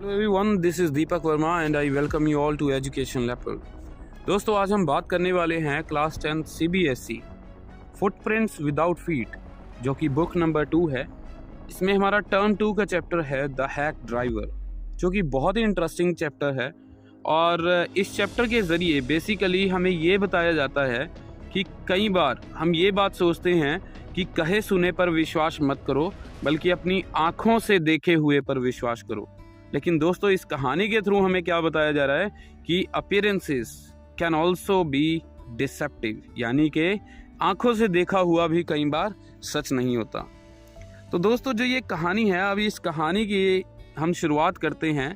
Hello everyone, this is Deepak Verma and I welcome you all to Education Leopard। दोस्तों आज हम बात करने वाले हैं class 10 CBSE footprints without feet, जो कि बुक नंबर 2 है। इसमें हमारा टर्म 2 का चैप्टर है द हैक ड्राइवर, जो कि बहुत ही इंटरेस्टिंग चैप्टर है। और इस चैप्टर के ज़रिए बेसिकली हमें ये बताया जाता है कि कई बार हम ये बात सोचते हैं कि कहे सुने पर विश्वास मत करो, बल्कि अपनी आँखों से देखे हुए पर विश्वास करो। लेकिन दोस्तों इस कहानी के थ्रू हमें क्या बताया जा रहा है कि appearances can also be deceptive, यानी कि आंखों से देखा हुआ भी कई बार सच नहीं होता। तो दोस्तों जो ये कहानी है, अभी इस कहानी की हम शुरुआत करते हैं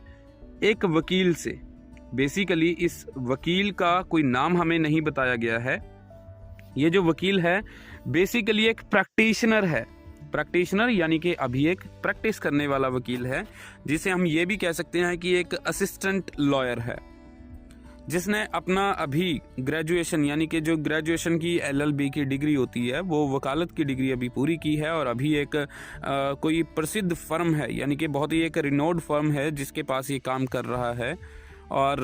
एक वकील से। बेसिकली इस वकील का कोई नाम हमें नहीं बताया गया है। ये जो वकील है बेसिकली एक प्रैक्टिशनर है। प्रैक्टिशनर यानी कि अभी एक प्रैक्टिस करने वाला वकील है, जिसे हम ये भी कह सकते हैं कि एक असिस्टेंट लॉयर है, जिसने अपना अभी ग्रेजुएशन यानी कि जो ग्रेजुएशन की LLB की डिग्री होती है, वो वकालत की डिग्री अभी पूरी की है। और अभी एक कोई प्रसिद्ध फर्म है, यानी कि बहुत ही एक रिनोड फर्म है जिसके पास ये काम कर रहा है। और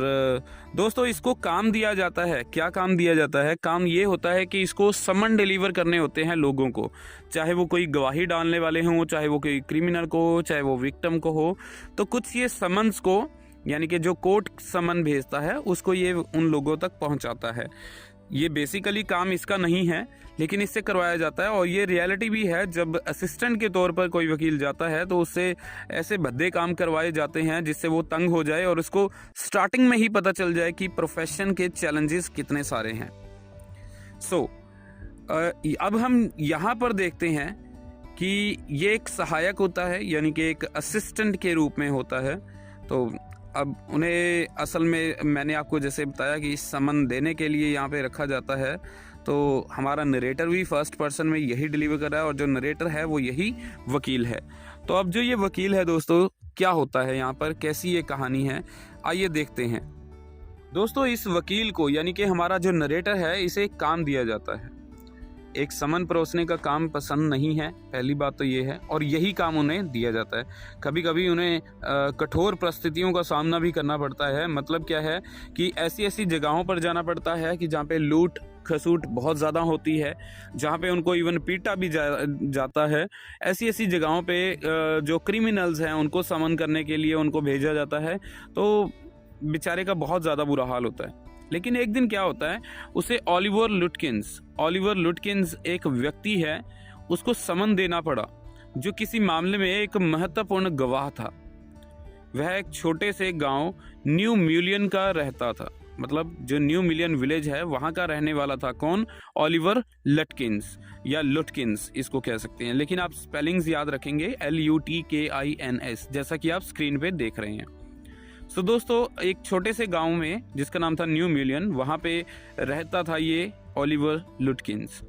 दोस्तों इसको काम दिया जाता है। क्या काम दिया जाता है? काम ये होता है कि इसको समन डिलीवर करने होते हैं लोगों को, चाहे वो कोई गवाही डालने वाले हों, चाहे वो कोई क्रिमिनल को हो, चाहे वो विक्टिम को हो। तो कुछ ये समन्स को, यानी कि जो कोर्ट समन भेजता है उसको ये उन लोगों तक पहुंचाता है। ये बेसिकली काम इसका नहीं है, लेकिन इससे करवाया जाता है। और ये रियलिटी भी है, जब असिस्टेंट के तौर पर कोई वकील जाता है तो उससे ऐसे भद्दे काम करवाए जाते हैं जिससे वो तंग हो जाए और उसको स्टार्टिंग में ही पता चल जाए कि प्रोफेशन के चैलेंजेस कितने सारे हैं। अब हम यहाँ पर देखते हैं कि ये एक सहायक होता है, यानी कि एक असिस्टेंट के रूप में होता है। तो अब उन्हें असल में मैंने आपको जैसे बताया कि समन देने के लिए यहाँ पे रखा जाता है। तो हमारा नरेटर भी फर्स्ट पर्सन में यही डिलीवर कर रहा है, और जो नरेटर है वो यही वकील है। तो अब जो ये वकील है दोस्तों, क्या होता है यहाँ पर, कैसी ये कहानी है, आइए देखते हैं। दोस्तों इस वकील को, यानी कि हमारा जो नरेटर है, इसे एक काम दिया जाता है। एक समन परोसने का काम पसंद नहीं है, पहली बात तो ये है, और यही काम उन्हें दिया जाता है। कभी कभी उन्हें कठोर परिस्थितियों का सामना भी करना पड़ता है। मतलब क्या है कि ऐसी ऐसी जगहों पर जाना पड़ता है कि जहाँ पे लूट खसूट बहुत ज़्यादा होती है, जहाँ पे उनको इवन पीटा भी जाता है। ऐसी ऐसी जगहों पे जो क्रिमिनल्स हैं उनको समन करने के लिए उनको भेजा जाता है। तो बेचारे का बहुत ज़्यादा बुरा हाल होता है। लेकिन एक दिन क्या होता है, उसे ऑलिवर लुटकिंस एक व्यक्ति है, उसको समन देना पड़ा, जो किसी मामले में एक महत्वपूर्ण गवाह था। वह एक छोटे से गांव न्यू मिलियन का रहता था। मतलब जो न्यू मिलियन विलेज है वहां का रहने वाला था। कौन? ऑलिवर लटकिंस या लुटकिंस इसको कह सकते हैं, लेकिन आप स्पेलिंग्स याद रखेंगे, LUTKINS, जैसा कि आप स्क्रीन पे देख रहे हैं। तो दोस्तों एक छोटे से गांव में जिसका नाम था न्यू मिलियन, वहां पे रहता था ये ऑलिवर लुटकिंस।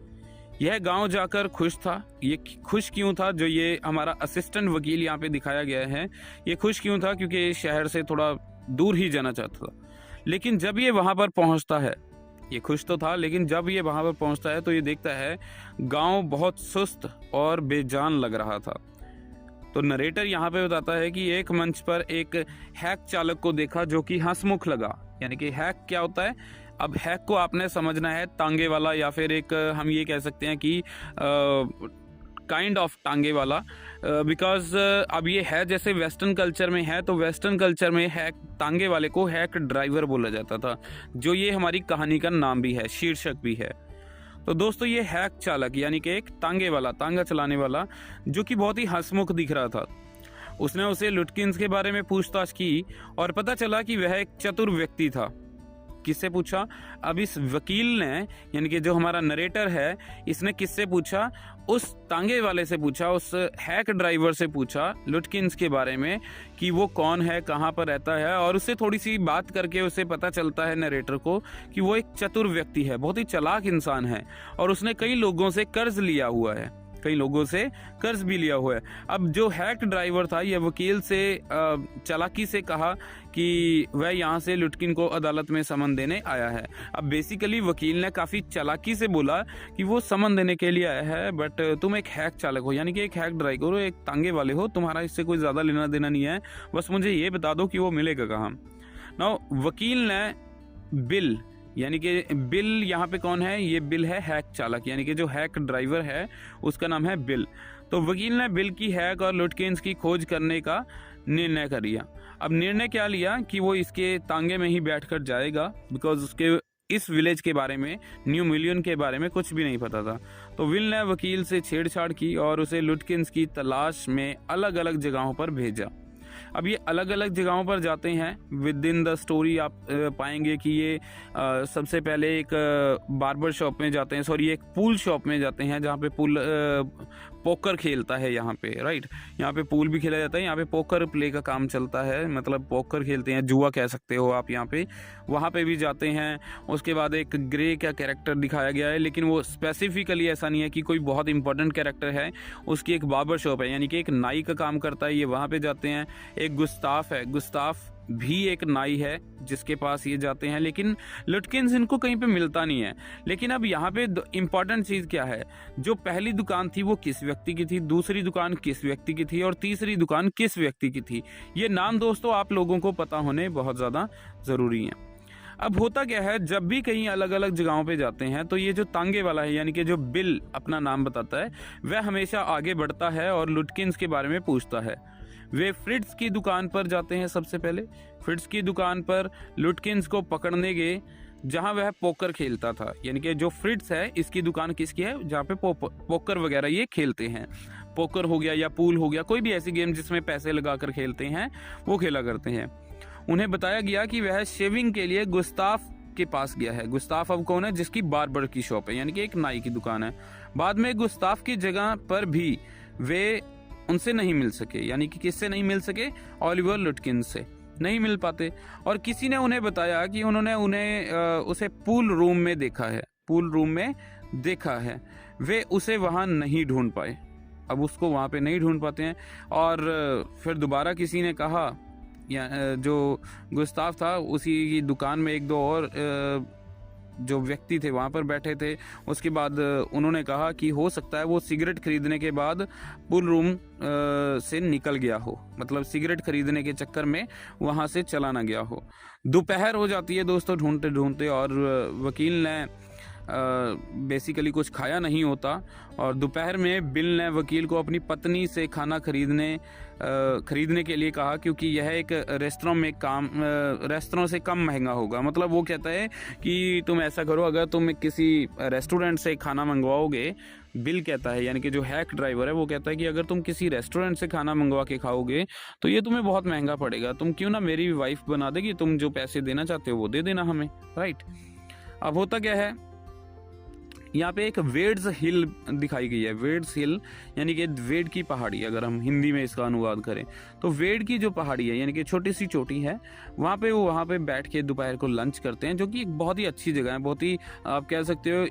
यह गांव जाकर खुश था। ये खुश क्यों था? जो ये हमारा असिस्टेंट वकील यहाँ पे दिखाया गया है, ये खुश क्यों था? क्योंकि शहर से थोड़ा दूर ही जाना चाहता था। लेकिन जब ये वहां पर पहुंचता है, ये खुश तो था, लेकिन जब ये वहां पर पहुंचता है तो ये देखता है गाँव बहुत सुस्त और बेजान लग रहा था। तो नरेटर यहाँ पे बताता है कि एक मंच पर एक हैक चालक को देखा जो कि हंसमुख लगा। यानी कि हैक क्या होता है? अब हैक को आपने समझना है तांगे वाला, या फिर एक हम ये कह सकते हैं कि काइंड ऑफ टांगे वाला, बिकॉज अब ये है जैसे वेस्टर्न कल्चर में है, तो वेस्टर्न कल्चर में हैक तांगे वाले को हैक ड्राइवर बोला जाता था, जो ये हमारी कहानी का नाम भी है, शीर्षक भी है। तो दोस्तों ये हैक चालक यानी कि एक तांगे वाला, तांगा चलाने वाला, जो कि बहुत ही हंसमुख दिख रहा था, उसने उसे लुटकिंस के बारे में पूछताछ की और पता चला कि वह एक चतुर व्यक्ति था। किससे पूछा? अब इस वकील ने, यानी कि जो हमारा नरेटर है, इसने किससे पूछा? उस तांगे वाले से पूछा, उस हैक ड्राइवर से पूछा लुटकिंस के बारे में कि वो कौन है, कहाँ पर रहता है। और उससे थोड़ी सी बात करके उसे पता चलता है नरेटर को कि वो एक चतुर व्यक्ति है, बहुत ही चालाक इंसान है, और उसने कई लोगों से कर्ज लिया हुआ है। कई लोगों से कर्ज भी लिया हुआ है। अब जो हैक ड्राइवर था ये वकील से चालाकी से कहा कि वह यहाँ से लुटकिन को अदालत में समन देने आया है। अब बेसिकली वकील ने काफ़ी चालाकी से बोला कि वो समन देने के लिए आया है, बट तुम एक हैक चालक हो, यानी कि एक हैक ड्राइवर हो, एक तांगे वाले हो, तुम्हारा इससे कोई ज़्यादा लेना देना नहीं है, बस मुझे ये बता दो कि वो मिलेगा कहाँ। नाउ वकील ने बिल, यानी कि बिल यहाँ पे कौन है, ये बिल है हैक चालक, यानी कि जो हैक ड्राइवर है उसका नाम है बिल। तो वकील ने बिल की हैक और लुटकिंस की खोज करने का निर्णय कर लिया। अब निर्णय क्या लिया कि वो इसके तांगे में ही बैठकर जाएगा, बिकॉज उसके इस विलेज के बारे में, न्यू मिलियन के बारे में कुछ भी नहीं पता था। तो विल ने वकील से छेड़छाड़ की और उसे लुटकिंस की तलाश में अलग अलग जगहों पर भेजा। अब ये अलग अलग जगहों पर जाते हैं। विद इन द स्टोरी आप पाएंगे कि ये सबसे पहले एक बार्बर शॉप में जाते हैं, सॉरी एक पूल शॉप में जाते हैं जहाँ पे पोकर खेलता है यहाँ पे, राइट। यहाँ पे पूल भी खेला जाता है, यहाँ पे पोकर प्ले का काम चलता है, मतलब पोकर खेलते हैं, जुआ कह सकते हो आप यहाँ पे, वहाँ पे भी जाते हैं। उसके बाद एक ग्रे का कैरेक्टर दिखाया गया है, लेकिन वो स्पेसिफिकली ऐसा नहीं है कि कोई बहुत इंपॉर्टेंट कैरेक्टर है। उसकी एक बार्बर शॉप है, यानी कि एक नाई का काम करता है, ये वहाँ पे जाते हैं। एक गुस्ताफ है, गुस्ताफ भी एक नाई है जिसके पास ये जाते हैं, लेकिन लुटकिंस इनको कहीं पे मिलता नहीं है। लेकिन अब यहाँ पे इम्पॉर्टेंट चीज़ क्या है, जो पहली दुकान थी वो किस व्यक्ति की थी, दूसरी दुकान किस व्यक्ति की थी और तीसरी दुकान किस व्यक्ति की थी, ये नाम दोस्तों आप लोगों को पता होने बहुत ज़्यादा ज़रूरी है। अब होता क्या है, जब भी कहीं अलग अलग जगहों पे जाते हैं तो ये जो तांगे वाला है, यानी कि जो बिल अपना नाम बताता है, वह हमेशा आगे बढ़ता है और लुटकिंस के बारे में पूछता है। वे फ्रिट्स की दुकान पर जाते हैं। सबसे पहले फ्रिट्स की दुकान पर लुटकिंस को पकड़ने गए जहां वह पोकर खेलता था, यानी कि जो फ्रिट्स है इसकी दुकान किसकी है, जहां पे पोकर वगैरह ये खेलते हैं। पोकर हो गया या पूल हो गया, कोई भी ऐसी गेम जिसमें पैसे लगाकर खेलते हैं वो खेला करते हैं। उन्हें बताया गया कि वह शेविंग के लिए गुस्ताफ के पास गया है। गुस्ताफ अब कौन है, जिसकी बार्बर की शॉप है, यानी कि एक नाई की दुकान है। बाद में गुस्ताफ की जगह पर भी वे उनसे नहीं मिल सके, यानी कि किससे नहीं मिल सके, ओलिवर लुटकिंस से नहीं मिल पाते। और किसी ने उन्हें बताया कि उन्होंने उसे पूल रूम में देखा है, पूल रूम में देखा है। वे उसे वहां नहीं ढूंढ पाए, अब उसको वहां पे नहीं ढूंढ पाते हैं। और फिर दोबारा किसी ने कहा, या जो गुस्ताफ था उसी की दुकान में एक दो और जो व्यक्ति थे वहाँ पर बैठे थे। उसके बाद उन्होंने कहा कि हो सकता है वो सिगरेट खरीदने के बाद पूल रूम से निकल गया हो, मतलब सिगरेट खरीदने के चक्कर में वहाँ से चला ना गया हो। दोपहर हो जाती है दोस्तों ढूंढते ढूंढते, और वकील ने बेसिकली कुछ खाया नहीं होता। और दोपहर में बिल ने वकील को अपनी पत्नी से खाना खरीदने के लिए कहा, क्योंकि यह एक रेस्टोरेंट से कम महंगा होगा। मतलब वो कहता है कि तुम ऐसा करो, अगर तुम किसी रेस्टोरेंट से खाना मंगवाओगे, बिल कहता है, यानी कि जो हैक ड्राइवर है वो कहता है कि अगर तुम किसी रेस्टोरेंट से खाना मंगवा के खाओगे तो ये तुम्हें बहुत महंगा पड़ेगा, तुम क्यों ना मेरी वाइफ बना देगी, तुम जो पैसे देना चाहते हो वो दे देना हमें, राइट। अब होता क्या है, यहाँ पे एक वेड्स हिल दिखाई गई है। वेड्स हिल यानी कि वेड की पहाड़ी, अगर हम हिंदी में इसका अनुवाद करें तो वेड की जो पहाड़ी है, यानी कि छोटी सी चोटी है, वहाँ पे बैठ के दोपहर को लंच करते हैं, जो कि एक बहुत ही अच्छी जगह है। बहुत ही आप कह सकते हो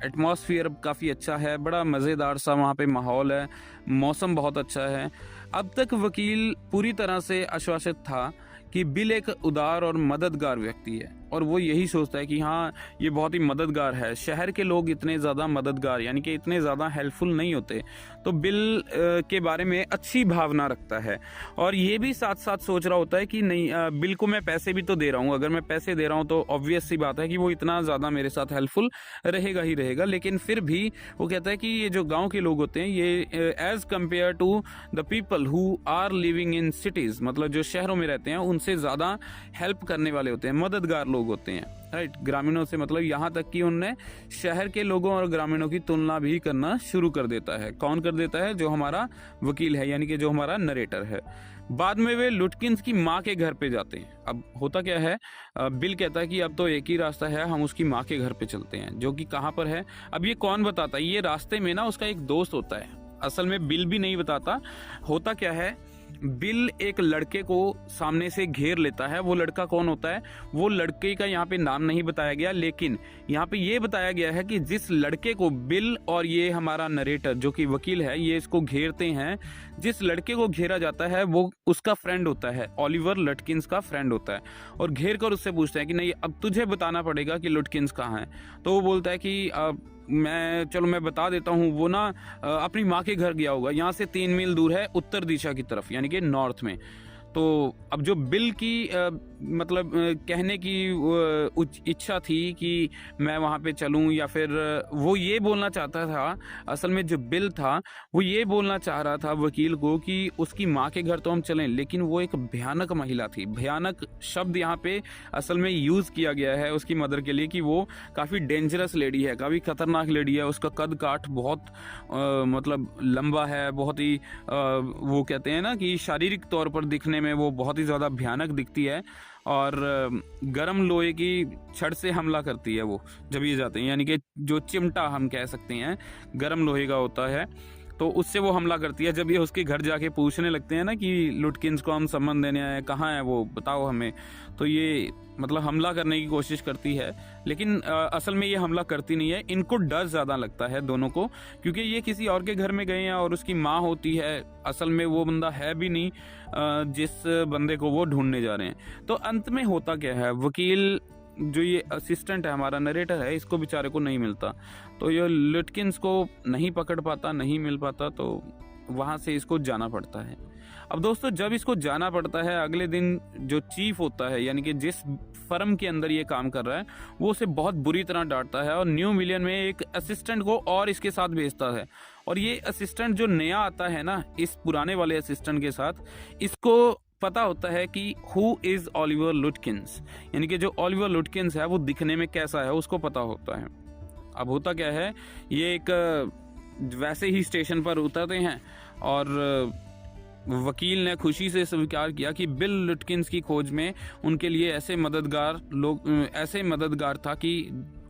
एटमॉस्फेयर काफ़ी अच्छा है, बड़ा मज़ेदार सा वहाँ पे माहौल है, मौसम बहुत अच्छा है। अब तक वकील पूरी तरह से आश्वासित था कि बिल एक उदार और मददगार व्यक्ति है, और वो यही सोचता है कि हाँ ये बहुत ही मददगार है। शहर के लोग इतने ज़्यादा मददगार, यानी कि इतने ज़्यादा हेल्पफुल नहीं होते, तो बिल के बारे में अच्छी भावना रखता है। और ये भी साथ साथ सोच रहा होता है कि नहीं, बिल को मैं पैसे भी तो दे रहा हूँ, अगर मैं पैसे दे रहा हूँ तो ऑब्वियस सी बात है कि वो इतना ज़्यादा मेरे साथ हेल्पफुल रहेगा ही रहेगा। लेकिन फिर भी वो कहता है कि ये जो गाँव के लोग होते हैं, ये as compared to the people who are living in cities, मतलब जो शहरों में रहते हैं उनसे ज़्यादा हेल्प करने वाले होते हैं, मददगार लोग होते हैं, राइट। ग्रामीणों से, मतलब यहाँ तक कि उनने शहर के लोगों और ग्रामीणों की तुलना भी करना शुरू कर देता है। कौन कर देता है? जो हमारा वकील है, यानी कि जो हमारा नरेटर है। बाद में वे लुटकिंस की माँ के घर पे जाते हैं। अब होता क्या है, बिल कहता है कि अब तो एक ही रास्ता है, हम उसकी माँ के घर पे चलते हैं, जो कि कहाँ पर है। अब ये कौन बताता है? ये रास्ते में ना उसका एक दोस्त होता है, असल में बिल भी नहीं बताता। होता क्या है बिल एक लड़के को सामने से घेर लेता है। वो लड़का कौन होता है, वो लड़के का यहाँ पे नाम नहीं बताया गया, लेकिन यहाँ पे ये बताया गया है कि जिस लड़के को बिल और ये हमारा नरेटर जो कि वकील है ये इसको घेरते हैं, जिस लड़के को घेरा जाता है वो उसका फ्रेंड होता है, ओलिवर लुटकिंस का फ्रेंड होता है। और घेर कर उससे पूछता है कि नहीं अब तुझे बताना पड़ेगा कि लुटकिंस कहाँ है। तो वो बोलता है कि मैं बता देता हूँ, वो ना अपनी माँ के घर गया होगा, यहाँ से 3 मील दूर है उत्तर दिशा की तरफ, यानी कि नॉर्थ में। तो अब जो बिल की कहने की इच्छा थी कि मैं वहाँ पे चलूँ, या फिर वो ये बोलना चाहता था, असल में जो बिल था वो ये बोलना चाह रहा था वकील को कि उसकी माँ के घर तो हम चलें, लेकिन वो एक भयानक महिला थी। भयानक शब्द यहाँ पे असल में यूज़ किया गया है उसकी मदर के लिए कि वो काफ़ी डेंजरस लेडी है, काफ़ी खतरनाक लेडी है। उसका कद काठ बहुत लंबा है, बहुत ही वो कहते हैं ना कि शारीरिक तौर पर दिखने में वो बहुत ही ज़्यादा भयानक दिखती है, और गर्म लोहे की छड़ से हमला करती है वो जब ये जाते हैं, यानी कि जो चिमटा हम कह सकते हैं गर्म लोहे का होता है, तो उससे वो हमला करती है। जब ये उसके घर जाके पूछने लगते हैं ना कि लुटकिंस को हम सम्मान देने आए, कहाँ है वो बताओ हमें, तो ये हमला करने की कोशिश करती है, लेकिन असल में ये हमला करती नहीं है। इनको डर ज़्यादा लगता है दोनों को, क्योंकि ये किसी और के घर में गए हैं और उसकी माँ होती है, असल में वो बंदा है भी नहीं जिस बंदे को वो ढूंढने जा रहे हैं। तो अंत में होता क्या है, वकील जो ये असिस्टेंट है हमारा नरेटर है, इसको बेचारे को नहीं मिलता, तो ये लुटकिंस को नहीं पकड़ पाता, नहीं मिल पाता, तो वहाँ से इसको जाना पड़ता है। अब दोस्तों जब इसको जाना पड़ता है, अगले दिन जो चीफ होता है, यानी कि जिस फर्म के अंदर ये काम कर रहा है, वो उसे बहुत बुरी तरह डांटता है और न्यू मिलियन में एक असिस्टेंट को और इसके साथ भेजता है। और ये असिस्टेंट जो नया आता है ना इस पुराने वाले असिस्टेंट के साथ, इसको पता होता है कि हु इज़ ओलिवर लुटकिंस, यानी कि जो ओलिवर लुटकिंस है वो दिखने में कैसा है उसको पता होता है। अब होता क्या है, ये एक वैसे ही स्टेशन पर उतरते हैं और वकील ने खुशी से स्वीकार किया कि बिल लुटकिंस की खोज में उनके लिए ऐसे मददगार था कि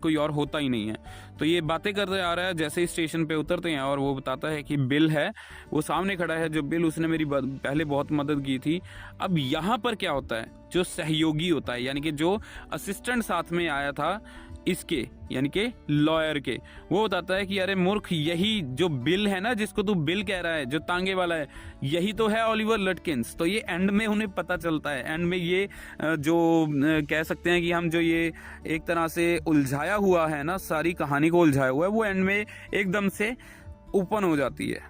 कोई और होता ही नहीं है। तो ये बातें करते आ रहा है, जैसे ही स्टेशन पे उतरते हैं और वो बताता है कि बिल है, वो सामने खड़ा है, जो बिल उसने मेरी पहले बहुत मदद की थी। अब यहाँ पर क्या होता है, जो सहयोगी होता है, यानी कि जो असिस्टेंट साथ में आया था इसके, यानी कि लॉयर के, वो बताता है कि अरे मूर्ख, यही जो बिल है ना, जिसको तू बिल कह रहा है, जो तांगे वाला है, यही तो है ओलिवर लुटकिंस। तो ये एंड में उन्हें पता चलता है, एंड में ये जो कह सकते हैं कि हम जो ये एक तरह से उलझाया हुआ है ना, सारी कहानी को उलझाया हुआ है, वो एंड में एकदम से ओपन हो जाती है,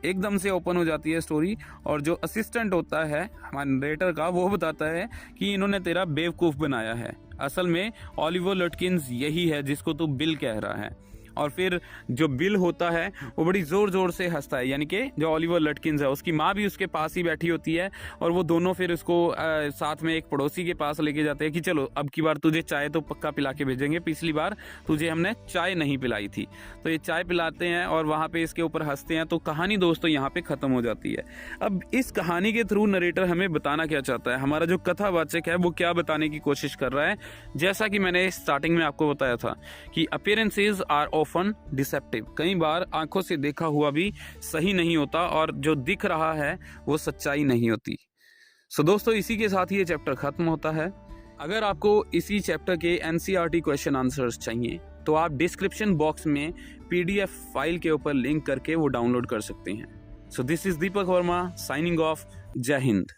एकदम से ओपन हो जाती है स्टोरी। और जो असिस्टेंट होता है हमारे नरेटर का, वो बताता है कि इन्होंने तेरा बेवकूफ़ बनाया है, असल में ओलिवर लुटकिंस यही है जिसको तू बिल कह रहा है। और फिर जो बिल होता है वो बड़ी ज़ोर ज़ोर से हंसता है, यानी कि जो ओलिवर लुटकिंस है उसकी माँ भी उसके पास ही बैठी होती है, और वो दोनों फिर उसको साथ में एक पड़ोसी के पास लेके जाते हैं कि चलो अब की बार तुझे चाय तो पक्का पिला के भेजेंगे, पिछली बार तुझे हमने चाय नहीं पिलाई थी। तो ये चाय पिलाते हैं और वहाँ पे इसके ऊपर हंसते हैं। तो कहानी दोस्तों यहाँ पे ख़त्म हो जाती है। अब इस कहानी के थ्रू नरेटर हमें बताना क्या चाहता है, हमारा जो कथावाचक है वो क्या बताने की कोशिश कर रहा है, जैसा कि मैंने स्टार्टिंग में आपको बताया था कि अपीयरेंसेस आर ऑफन डिसेप्टिव, कई बार आंखों से देखा हुआ भी सही नहीं होता और जो दिख रहा है वो सच्चाई नहीं होती। सो दोस्तों इसी के साथ ये चैप्टर खत्म होता है। अगर आपको इसी चैप्टर के एनसीईआरटी क्वेश्चन आंसर्स चाहिए तो आप डिस्क्रिप्शन बॉक्स में पीडीएफ फाइल के ऊपर लिंक करके वो डाउनलोड कर सकते हैं। So this is Deepak Verma signing off. जय हिंद।